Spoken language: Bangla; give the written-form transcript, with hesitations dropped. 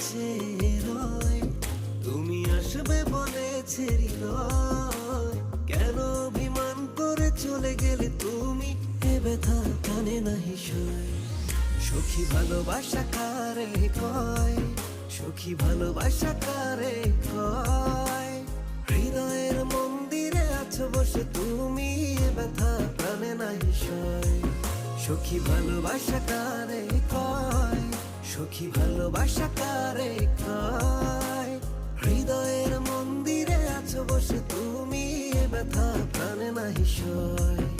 চেয়ে রয়, তুমি আসবে বলেছে হৃদয়। কেন অভিমান করে চলে গেলে তুমি, এ ব্যথা কানে নাহি সয়। সখী ভালোবাসা কারে কয়, সখী ভালোবাসা কারে কয়। হৃদয়ের মন্দিরে আছো বসে তুমি, এ ব্যথা প্রাণে নাহি সয়। সখী ভালোবাসা কারে কয়, সখী ভালোবাসা কারে কয়। হৃদয়ের মন্দিরে আছো বসে তুমি, এ ব্যথা প্রাণে নাহি সয়।